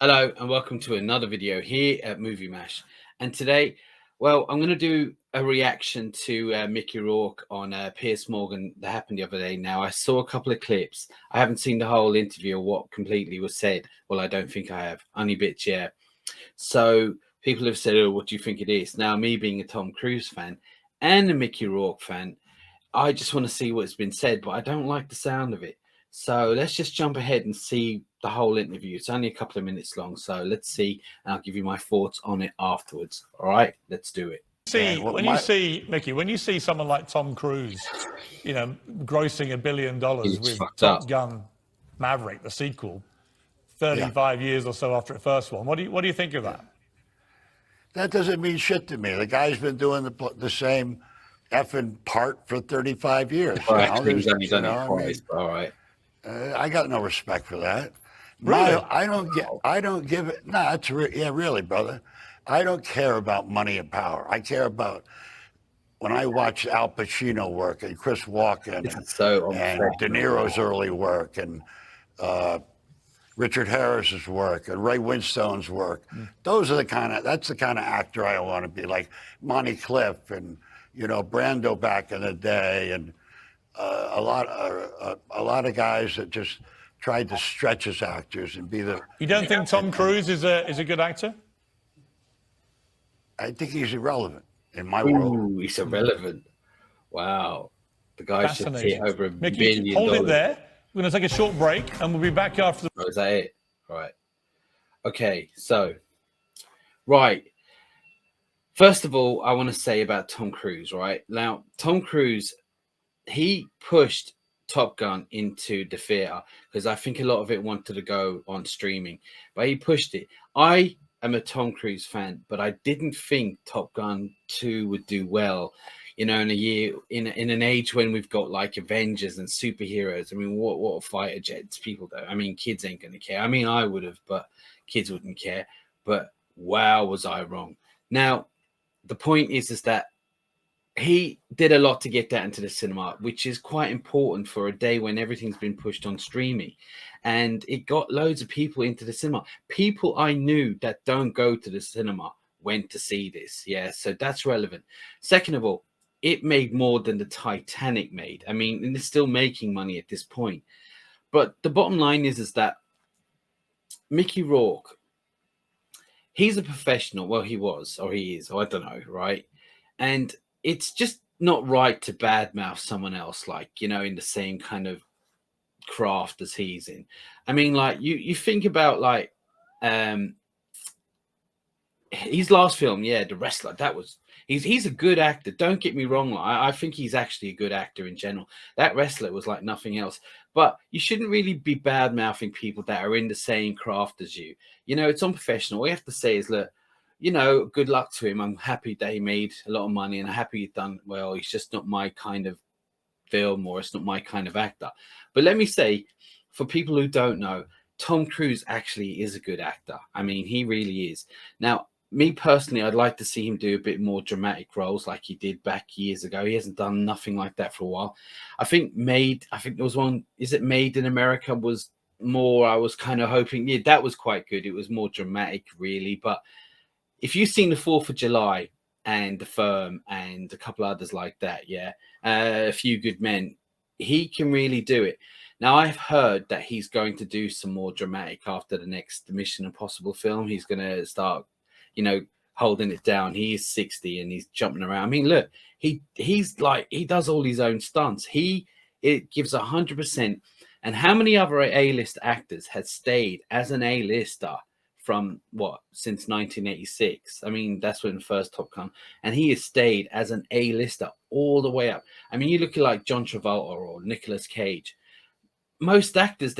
Hello and welcome to another video here at Movie Mash. And today, well, I'm going to do a reaction to Mickey Rourke on Piers Morgan that happened the other day. Now, I saw a couple of clips. I haven't seen the whole interview or what completely was said. Well, I don't think I have. Only bits, yeah. So people have said, oh, what do you think it is? Now, me being a Tom Cruise fan and a Mickey Rourke fan, I just want to see what's been said, but I don't like the sound of it. So let's just jump ahead and see the whole interview. It's only a couple of minutes long, so let's see, and I'll give you my thoughts on it afterwards. All right, let's do it. Mickey, when you see someone like Tom Cruise, grossing $1 billion with Top Gun Maverick, the sequel, 35 years or so after the first one, what do you think of that? That doesn't mean shit to me. The guy's been doing the same effing part for 35 years. Well, actually, he's only done it twice. All right. I got no respect for that. Really? I don't give it. No, really, brother. I don't care about money and power. I care about when I watch Al Pacino work and Chris Walken and De Niro's early work and Richard Harris's work and Ray Winstone's work. That's the kind of actor I want to be, like Monty Cliff and Brando back in the day, and a lot of guys that just tried to stretch as actors and be the. You don't think Tom Cruise is a good actor? I think he's irrelevant in my world. He's irrelevant. Wow, the guy should hit over $1 billion. Hold it there. We're going to take a short break, and we'll be back after the. Oh, is that it? Right. Okay. So, right. First of all, I want to say about Tom Cruise. Right now, Tom Cruise, he pushed Top Gun into the theater because I think a lot of it wanted to go on streaming, but he pushed it. I am a Tom Cruise fan, but I didn't think Top Gun 2 would do well. In a year, in an age when we've got like Avengers and superheroes. I mean, what fighter jets people do? I mean, kids ain't going to care. I mean, I would have, but kids wouldn't care. But wow, was I wrong. Now, the point is that he did a lot to get that into the cinema, which is quite important for a day when everything's been pushed on streaming. And it got loads of people into the cinema. People I knew that don't go to the cinema went to see this. Yeah, so that's relevant. Second of all, it made more than the Titanic made. I mean, and it's still making money at this point. But the bottom line is that Mickey Rourke, he's a professional. Well, he was, or he is, or I don't know, right? And it's just not right to badmouth someone else, like, in the same kind of craft as he's in. I mean, like, you think about, like, his last film, yeah, The Wrestler, that was... He's a good actor. Don't get me wrong. I think he's actually a good actor in general. That Wrestler was like nothing else. But you shouldn't really be bad-mouthing people that are in the same craft as you. It's unprofessional. All you have to say is, look, good luck to him. I'm happy that he made a lot of money and I'm happy he's done well. He's just not my kind of film, or it's not my kind of actor. But let me say, for people who don't know, Tom Cruise actually is a good actor. I mean, he really is. Now, me personally, I'd like to see him do a bit more dramatic roles like he did back years ago. He hasn't done nothing like that for a while. I think there was one, is it Made in America, was more, I was kind of hoping, yeah, that was quite good. It was more dramatic, really. But if you've seen The 4th of July and The Firm and a couple others like that, yeah, A Few Good Men, he can really do it. Now, I've heard that he's going to do some more dramatic after the next Mission Impossible film. He's going to start holding it down. He is 60 and he's jumping around. I mean, look, he's like, he does all his own stunts. It gives 100%. And how many other A-list actors had stayed as an A-lister from since 1986? I mean, that's when the first Top Gun, and he has stayed as an A-lister all the way up. I mean, you look at like John Travolta or Nicolas Cage. Most actors,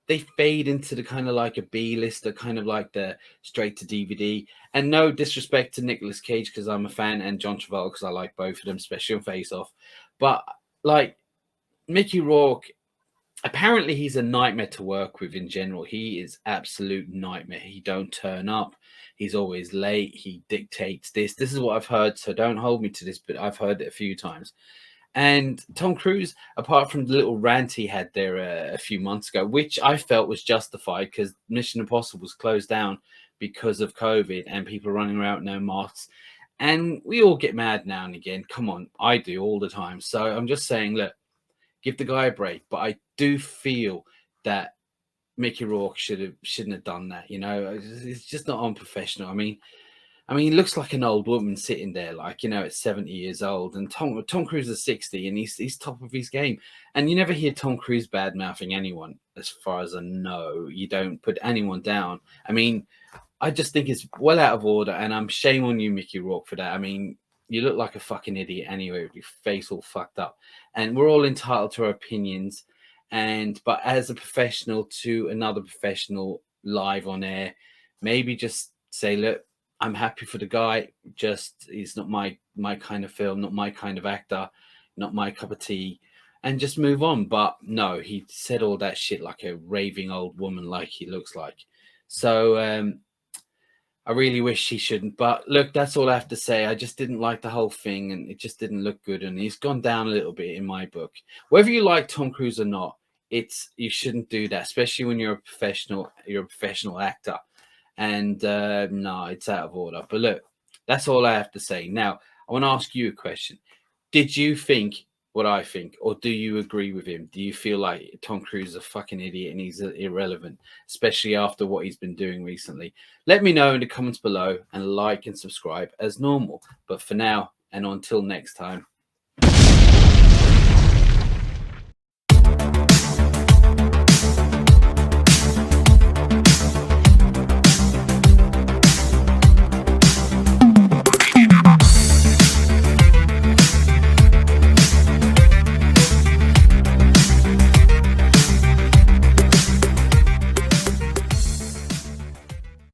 they fade into the kind of like a B-lister, kind of like the straight to DVD. And no disrespect to Nicolas Cage, because I'm a fan, and John Travolta, because I like both of them, especially on Face Off. But like Mickey Rourke, apparently he's a nightmare to work with in general. He is absolute nightmare. He don't turn up. He's always late. He dictates this. This is what I've heard, so don't hold me to this, but I've heard it a few times. And Tom Cruise, apart from the little rant he had there a few months ago, which I felt was justified because Mission Impossible was closed down because of COVID and people running around with no masks. And we all get mad now and again. Come on, I do all the time. So I'm just saying, look, give the guy a break. But I do feel that Mickey Rourke shouldn't have done that. You know, it's just not unprofessional. I mean, he looks like an old woman sitting there, like, you know, at 70 years old. And Tom Cruise is 60, and he's top of his game. And you never hear Tom Cruise bad mouthing anyone, as far as I know. You don't put anyone down. I mean, I just think it's well out of order, and I'm shame on you, Mickey Rourke, for that. I mean, you look like a fucking idiot anyway, with your face all fucked up. And we're all entitled to our opinions. But as a professional to another professional live on air, maybe just say, look, I'm happy for the guy. Just he's not my kind of film, not my kind of actor, not my cup of tea, and just move on. But no, he said all that shit like a raving old woman, like he looks like. So I really wish he shouldn't. But look, that's all I have to say. I just didn't like the whole thing, and it just didn't look good. And he's gone down a little bit in my book. Whether you like Tom Cruise or not, you shouldn't do that, especially when you're a professional actor. And no, it's out of order. But look, that's all I have to say. Now, I want to ask you a question. Did you think what I think, or do you agree with him? Do you feel like Tom Cruise is a fucking idiot and he's irrelevant, especially after what he's been doing recently? Let me know in the comments below, and like and subscribe as normal. But for now, and until next time,